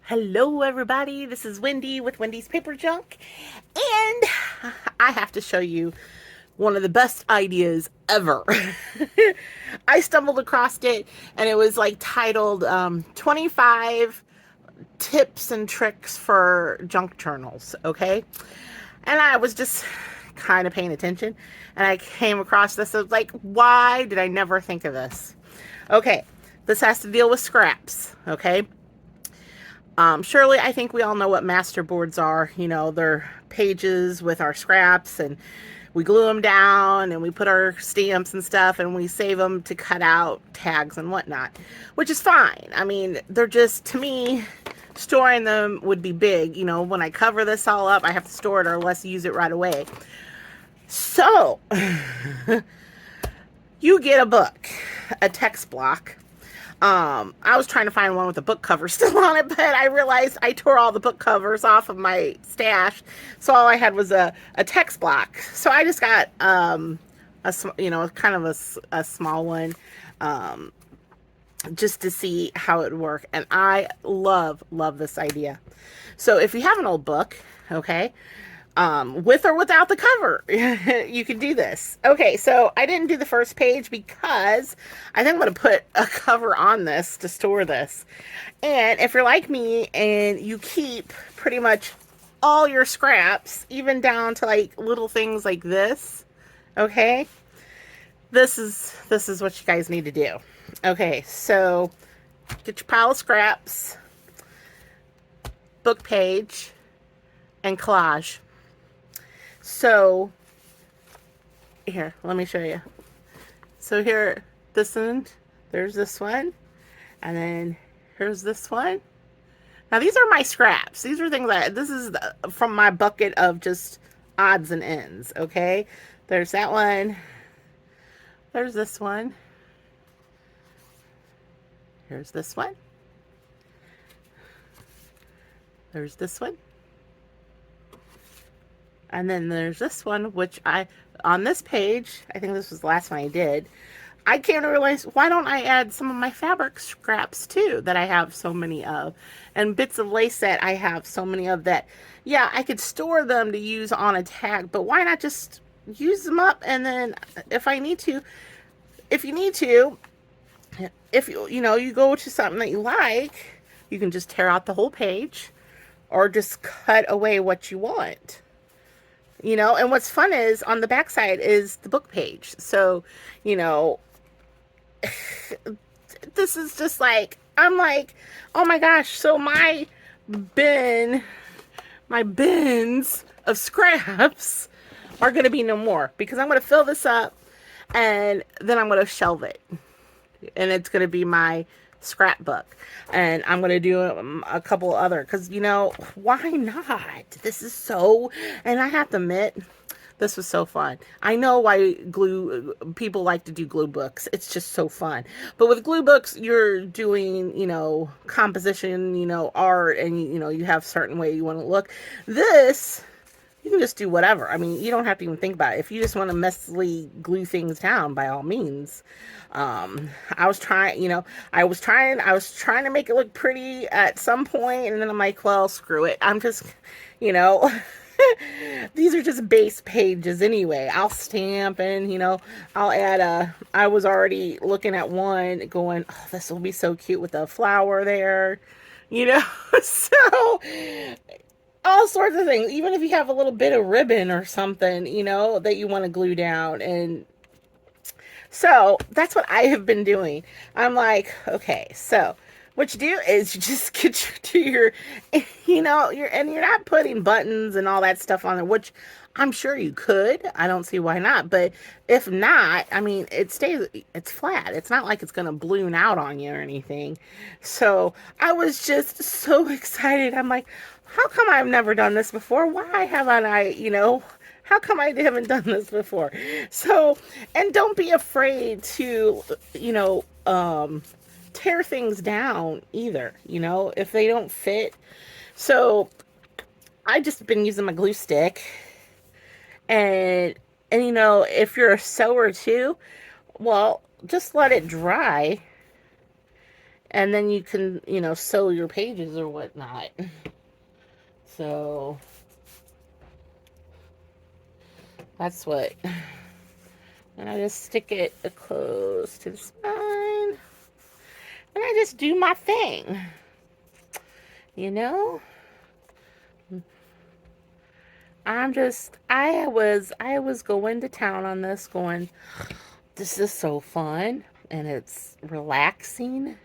Hello, everybody. This is Wendy with Wendy's Paper Junk, and I have to show you one of the best ideas ever. I stumbled across it, and it was like titled 25 Tips and Tricks for Junk Journals, okay? And I was just kind of paying attention, and I came across this. I was like, why did I never think of this? Okay, this has to deal with scraps, okay? Surely, I think we all know what master boards are. You know, they're pages with our scraps, and we glue them down, and we put our stamps and stuff, and we save them to cut out tags and whatnot, which is fine. I mean, they're just, to me, storing them would be big. You know, when I cover this all up, I have to store it or less use it right away. So, you get a book, a text block. I was trying to find one with a book cover still on it, but I realized I tore all the book covers off of my stash, so all I had was a text block. So I just got kind of a small one, just to see how it would work. And I love this idea. So if you have an old book, okay, with or without the cover, you can do this. Okay, so I didn't do the first page because I think I'm going to put a cover on this to store this. And if you're like me and you keep pretty much all your scraps, even down to like little things like this, okay, this is what you guys need to do. Okay, so get your pile of scraps, book page, and collage. So, here, let me show you. So here, this one, there's this one, and then here's this one. Now, these are my scraps. These are things that, this is from my bucket of just odds and ends, okay? There's that one. There's this one. Here's this one. There's this one. And then there's this one, which on this page, I think this was the last one I did, I came to realize, why don't I add some of my fabric scraps too, that I have so many of, and bits of lace that I have so many of that, yeah, I could store them to use on a tag, but why not just use them up, and then if you need to, if you go to something that you like, you can just tear out the whole page, or just cut away what you want. You know, and what's fun is on the back side is the book page. So, you know, this is just like, I'm like, oh my gosh, so my bins of scraps are going to be no more, because I'm going to fill this up and then I'm going to shelve it. And it's going to be my scrapbook, and I'm going to do a couple other, because, you know, why not? This is so, and I have to admit, this was so fun. I know why people like to do glue books. It's just so fun. But with glue books, you're doing, you know, composition, you know, art, and, you know, you have certain way you want to look. This, you can just do whatever. I mean, you don't have to even think about it. If you just want to messily glue things down, by all means. I was trying to make it look pretty at some point, and then I'm like, well, screw it. I'm just, you know, these are just base pages anyway. I'll stamp, and, you know, I'll add I was already looking at one going, oh, this will be so cute with the flower there, you know, so all sorts of things. Even if you have a little bit of ribbon or something, you know, that you want to glue down. And so that's what I have been doing. I'm like, okay, so what you do is you just get your you know, you're not putting buttons and all that stuff on it, which I'm sure you could. I don't see why not. But if not, I mean, it's flat. It's not like it's going to balloon out on you or anything. So I was just so excited. I'm like, how come I've never done this before? Why haven't I, you know, how come I haven't done this before? So, and don't be afraid to, you know, tear things down either, you know, if they don't fit. So I just been using my glue stick, and you know, if you're a sewer too, well, just let it dry And then you can, you know, sew your pages or whatnot. So that's what. And I just stick it close to the spine. And I just do my thing. You know? I was going to town on this, going, this is so fun and it's relaxing.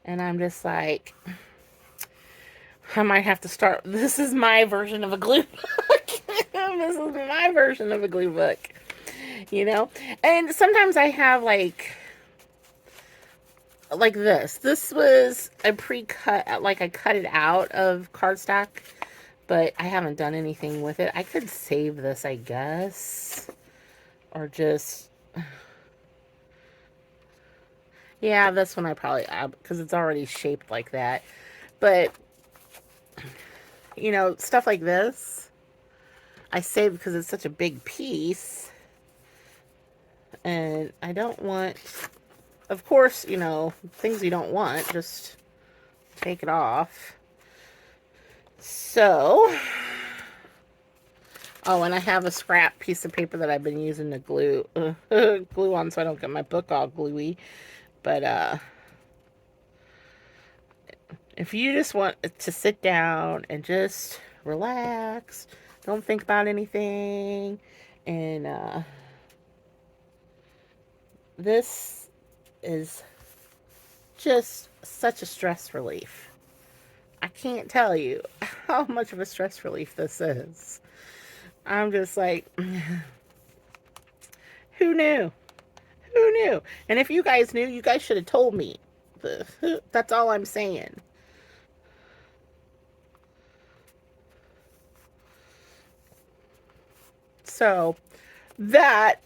And I'm just like, I might have to start. This is my version of a glue book. This is my version of a glue book. You know? And sometimes I have like this. This was a pre-cut, like I cut it out of cardstock, but I haven't done anything with it. I could save this, I guess. Or just, yeah, this one I probably, because it's already shaped like that. But, you know, stuff like this, I save because it's such a big piece. And I don't want, of course, you know, things you don't want, just take it off. So, oh, and I have a scrap piece of paper that I've been using to glue glue on so I don't get my book all gluey. But if you just want to sit down and just relax, don't think about anything, and this is just such a stress relief. I can't tell you how much of a stress relief this is. I'm just like, who knew? Who knew? And if you guys knew, you guys should have told me. That's all I'm saying. So that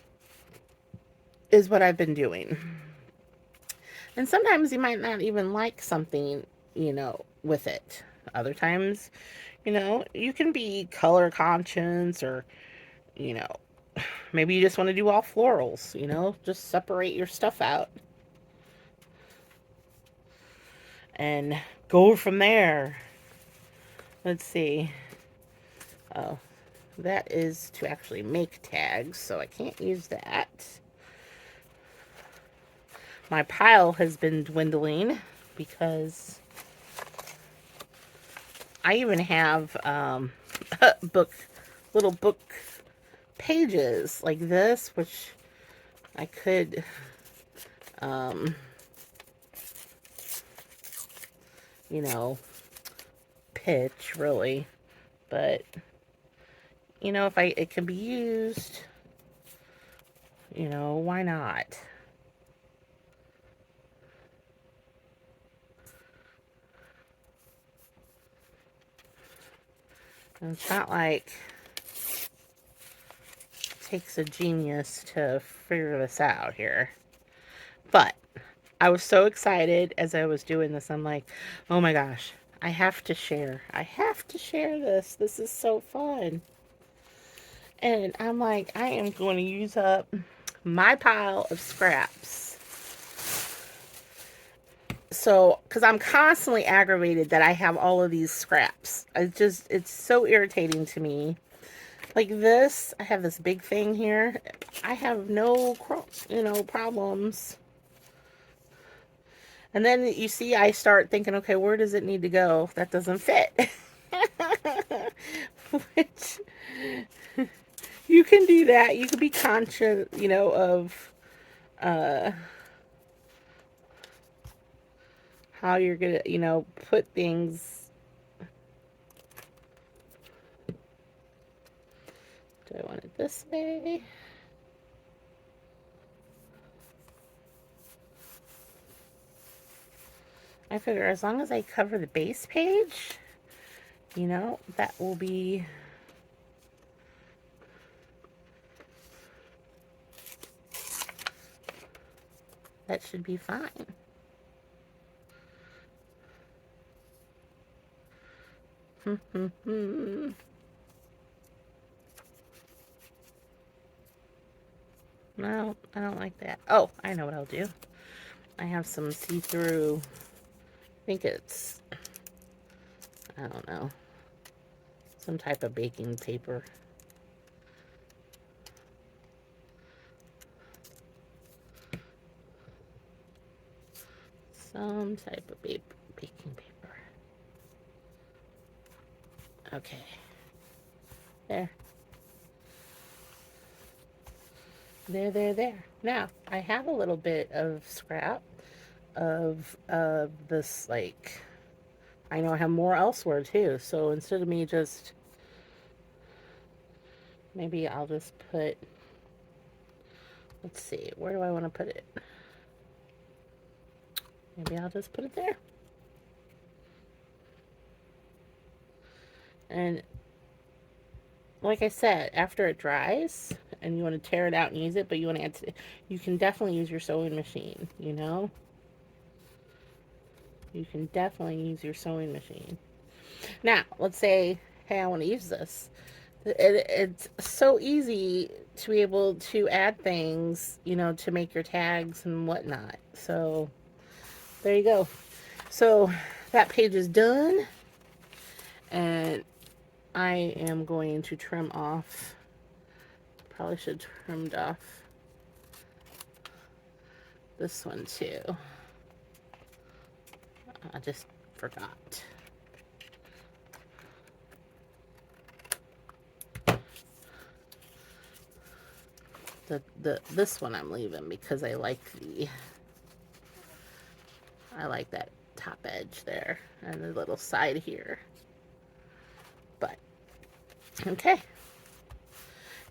is what I've been doing. And sometimes you might not even like something, you know, with it. Other times, you know, you can be color conscious, or, you know, maybe you just want to do all florals, you know, just separate your stuff out and go from there. Let's see. Oh, that is to actually make tags, so I can't use that. My pile has been dwindling because I even have little book pages like this, which I could you know, pitch really, but you know, if it can be used, you know, why not? And it's not like it takes a genius to figure this out here. But I was so excited as I was doing this. I'm like, oh my gosh, I have to share. I have to share this. This is so fun. And I'm like, I am going to use up my pile of scraps. So, because I'm constantly aggravated that I have all of these scraps. It's so irritating to me. Like this, I have this big thing here. I have no, you know, problems. And then you see, I start thinking, okay, where does it need to go? That doesn't fit. Which, you can do that. You can be conscious, you know, of how you're gonna, you know, put things. Do I want it this way? I figure as long as I cover the base page, you know, that will be, that should be fine. No, I don't like that. Oh, I know what I'll do. I have some see-through, I think it's, I don't know, some type of baking paper. Some type of baking paper. Okay. There. There. Now, I have a little bit of scrap of this, like, I know I have more elsewhere too, so instead of me just, maybe I'll just put, let's see, where do I want to put it? Maybe I'll just put it there. And like I said, after it dries and you want to tear it out and use it, but you want to add to, you can definitely use your sewing machine, you know? You can definitely use your sewing machine. Now, let's say, hey, I want to use this. It's so easy to be able to add things, you know, to make your tags and whatnot. So, there you go. So, that page is done. And I am going to trim off. Probably should have trimmed off this one too. I just forgot. This one I'm leaving because I like that top edge there and the little side here. But okay.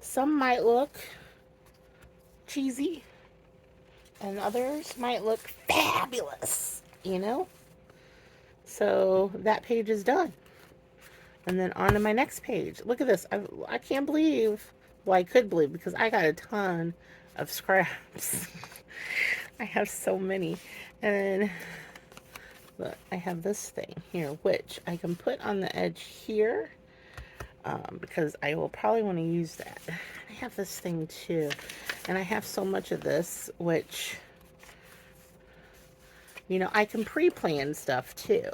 Some might look cheesy and others might look fabulous, you know? So that page is done. And then on to my next page. Look at this. I can't believe, well, I could believe because I got a ton of scraps. I have so many. And look, I have this thing here, which I can put on the edge here because I will probably want to use that. I have this thing too. And I have so much of this, which, you know, I can pre-plan stuff too.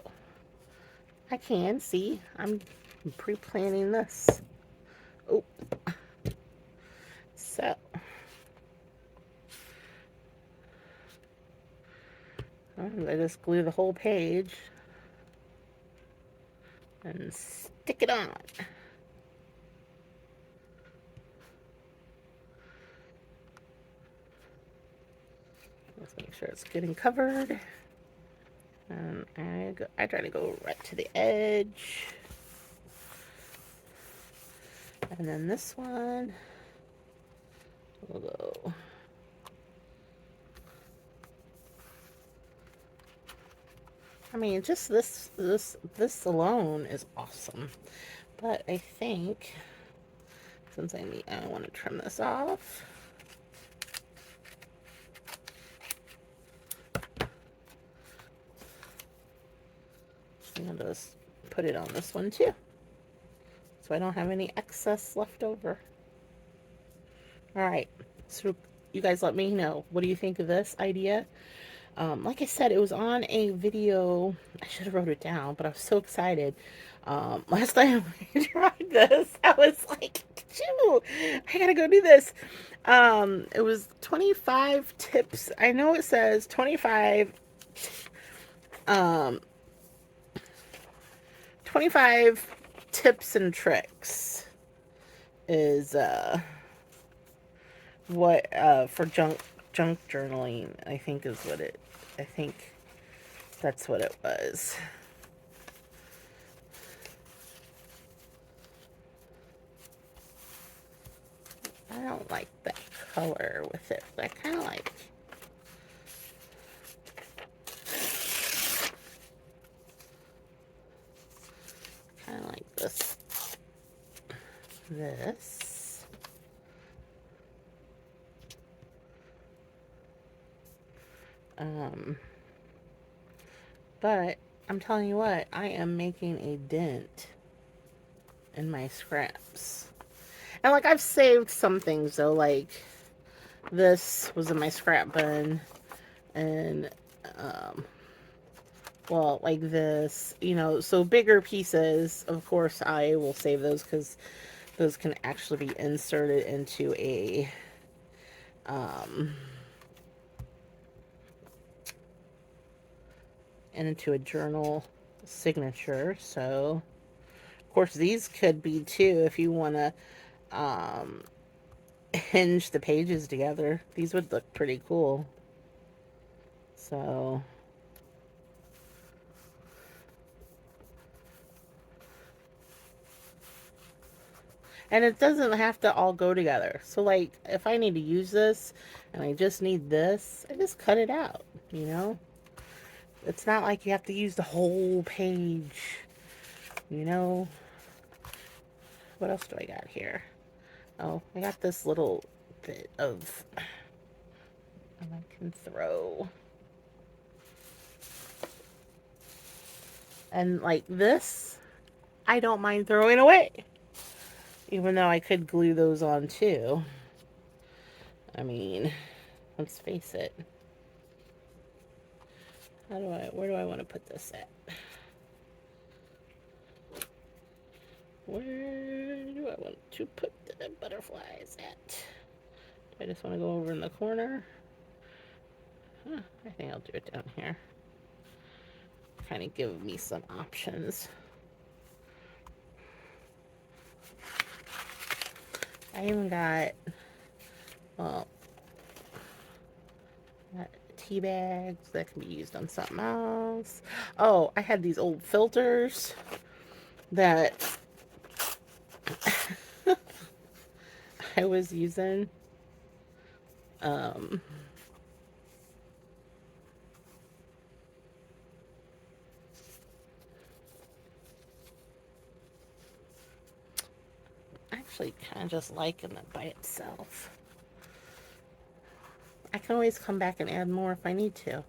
I can, see, I'm pre-planning this. Oh, so I just glue the whole page and stick it on. Let's make sure it's getting covered. And I try to go right to the edge. And then this one will go. I mean, just this alone is awesome. But I think since I want to trim this off. I'm going to just put it on this one too, so I don't have any excess left over. All right, so you guys let me know, what do you think of this idea? Like I said, it was on a video. I should have wrote it down, but I was so excited. Last time I tried this, I was like, "Shoo, I gotta go do this." It was 25 tips. I know it says 25 tips and tricks is what for junk journaling, I think is what it, I think that's what it was. I don't like that color with it, but I kind of like, this. But I'm telling you what, I am making a dent in my scraps. And like, I've saved some things though, like this was in my scrap bin, and um, well, like this, you know, so bigger pieces, of course, I will save those because those can actually be inserted into um, a journal signature. So, of course, these could be too if you want to um, hinge the pages together. These would look pretty cool. So, and it doesn't have to all go together. So, like, if I need to use this and I just need this, I just cut it out, you know? It's not like you have to use the whole page, you know? What else do I got here? Oh, I got this little bit of, I can throw. And like this, I don't mind throwing away. Even though I could glue those on too. I mean, let's face it. Where do I want to put this at? Where do I want to put the butterflies at? Do I just want to go over in the corner? Huh, I think I'll do it down here. Kind of give me some options. I even got, well, tea bags that can be used on something else. Oh, I had these old filters that I was using. Um, actually kind of just liking it by itself. I can always come back and add more if I need to.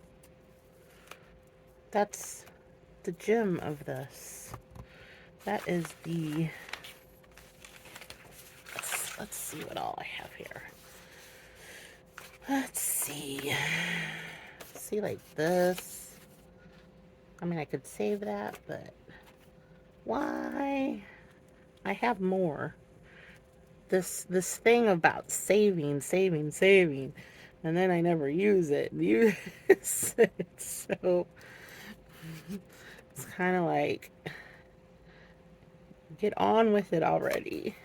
That's the gem of this. That is the... Let's see what all I have here. Let's see. See, like this. I mean, I could save that, but why? I have more. This thing about saving, and then I never use it. So it's kind of like, get on with it already.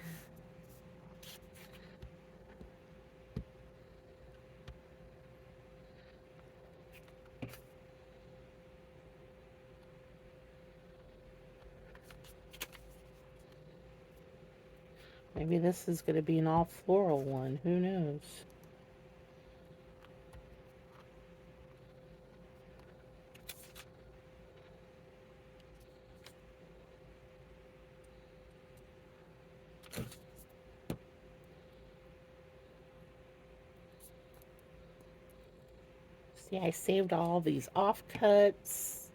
Maybe this is going to be an all floral one. Who knows? See, I saved all these offcuts,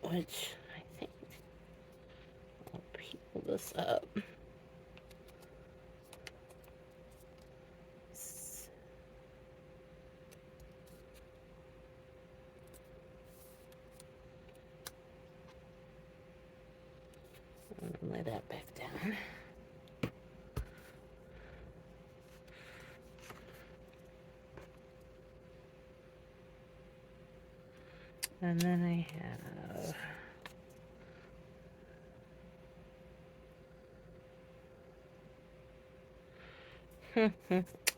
which I think I'll pull this up. Lay that back down. And then I have...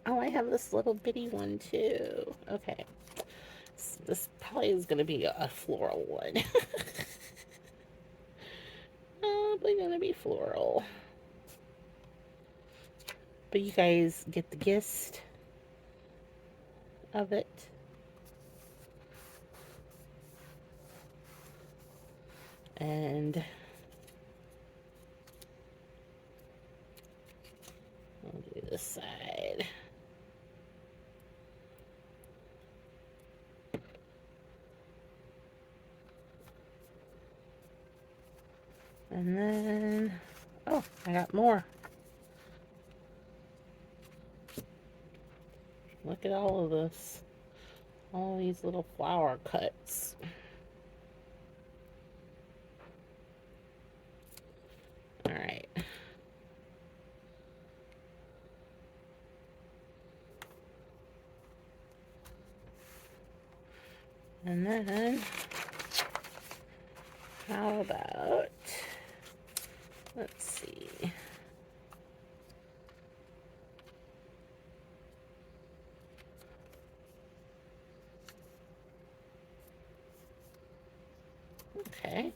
Oh, I have this little bitty one too. Okay. This probably is going to be a floral one. Probably going to be floral. But you guys get the gist of it. And I'll do this side. And then, oh, I got more. Look at all of this. all these little flower cuts. All right. And then, how about, let's see. Okay.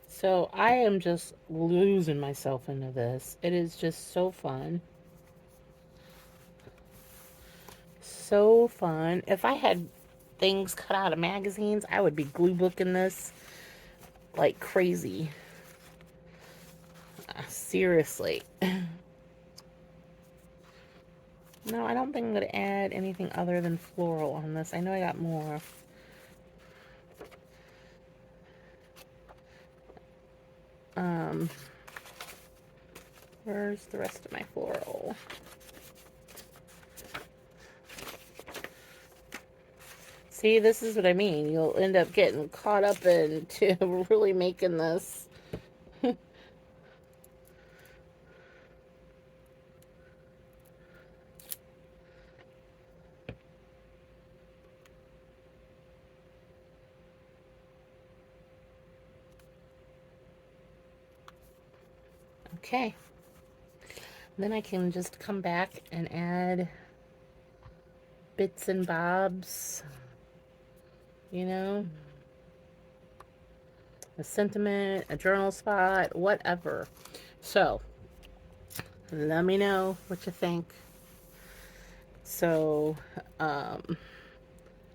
So I am just losing myself into this. It is just so fun. So fun. If I had things cut out of magazines, I would be glue booking this like crazy. Seriously. No, I don't think I'm going to add anything other than floral on this. I know I got more. Um, where's the rest of my floral? See, this is what I mean. You'll end up getting caught up into really making this. Okay. Then I can just come back and add bits and bobs, you know, a sentiment, a journal spot, whatever. So, let me know what you think. So,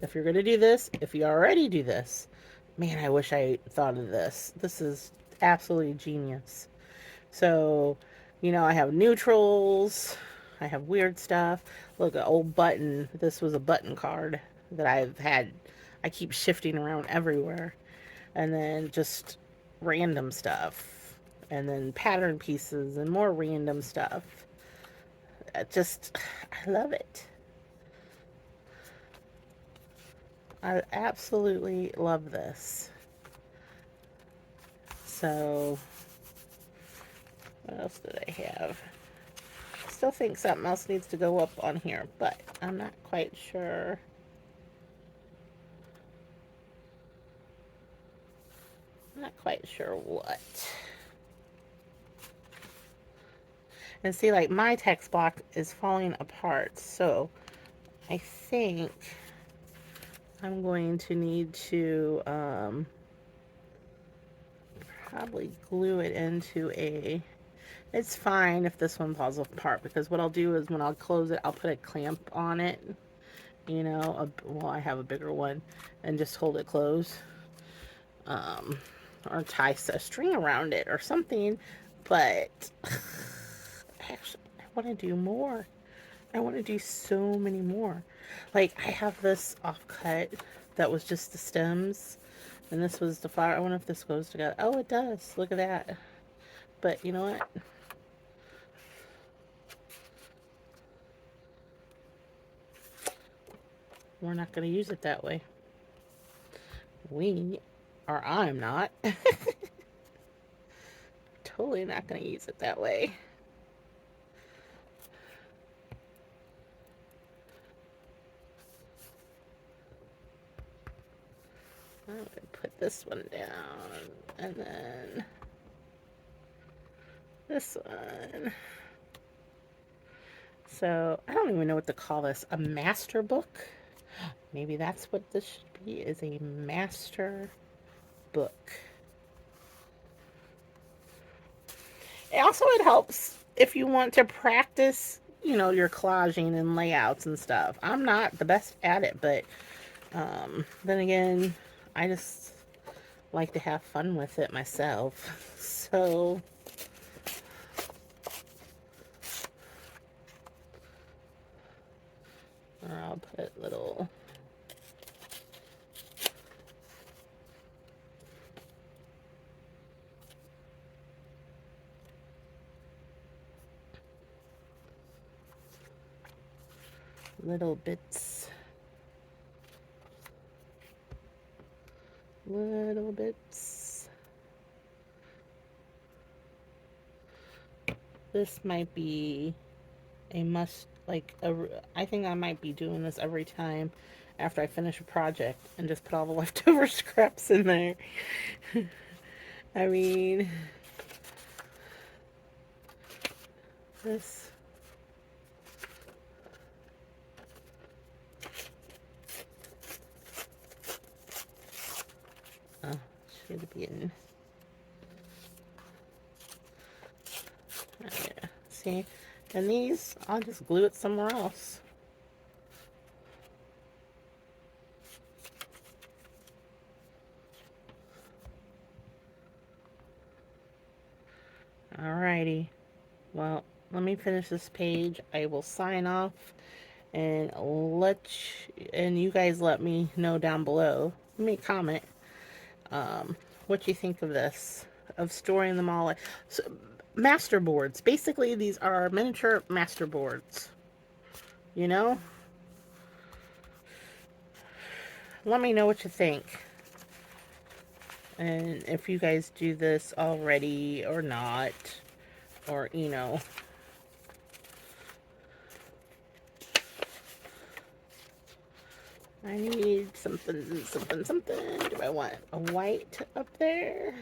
if you're going to do this, if you already do this, man, I wish I thought of this. This is absolutely genius. So, I have neutrals, I have weird stuff. Look, an old button. This was a button card that I keep shifting around everywhere. And then just random stuff. And then pattern pieces and more random stuff. I love it. I absolutely love this. So, what else did I have? Still think something else needs to go up on here, but I'm not quite sure. I'm not quite sure what. And see, like, my text block is falling apart, so I think I'm going to need to probably glue it into a... It's fine if this one falls apart, because what I'll do is when I'll close it, I'll put a clamp on it, well, I have a bigger one, and just hold it closed. Or tie a string around it or something, but actually, I want to do more. I want to do so many more. Like, I have this offcut that was just the stems, and this was the flower. I wonder if this goes together. Oh, it does. Look at that. But you know what? We're not going to use it that way. I'm not. Totally not going to use it that way. I'm going to put this one down, and then this one. So, I don't even know what to call this. A master book? Maybe that's what this should be, is a master book. Also, it helps if you want to practice, your collaging and layouts and stuff. I'm not the best at it, but then again, I just like to have fun with it myself. So, or I'll put little... little bits. Little bits. This might be a must, like, I think I might be doing this every time after I finish a project and just put all the leftover scraps in there. I mean, this. Oh, should be in. Oh, yeah. See? And these, I'll just glue it somewhere else. Alrighty. Well, let me finish this page. I will sign off and you guys let me know down below. Let me comment what you think of this, of storing them all. So, master boards. Basically, these are miniature master boards. You know? Let me know what you think. And if you guys do this already or not. Or, you know. I need something. Do I want a white up there?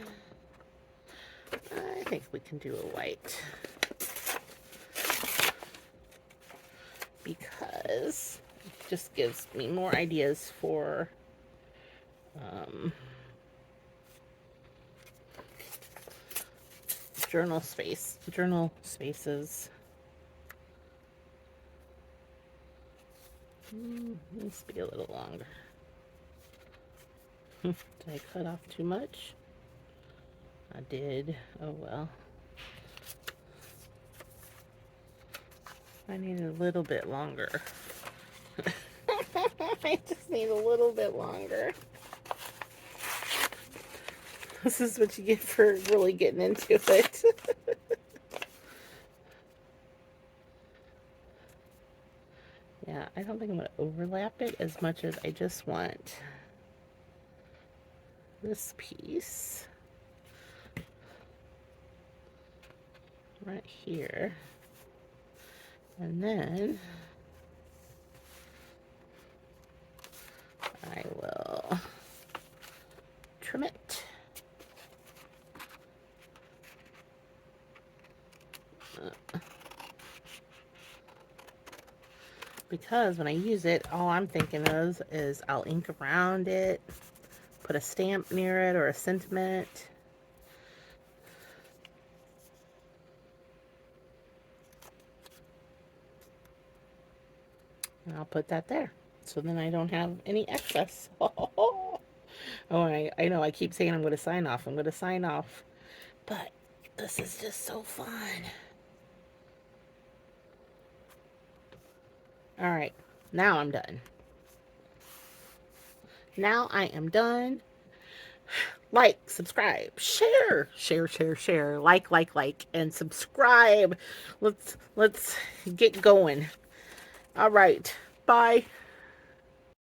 I think we can do a white. Because it just gives me more ideas for journal spaces. Needs to be a little longer. Did I cut off too much? I did. Oh well. I need a little bit longer. I just need a little bit longer. This is what you get for really getting into it. Yeah, I don't think I'm going to overlap it as much as I just want this piece right here. And then I will trim it. Because when I use it, all I'm thinking of is I'll ink around it, put a stamp near it or a sentiment. And I'll put that there. So then I don't have any excess. Oh, I know I keep saying I'm going to sign off. I'm going to sign off. But this is just so fun. Alright, now I'm done. Now I am done. Like, subscribe, share, like, and subscribe. Let's get going. Alright, bye.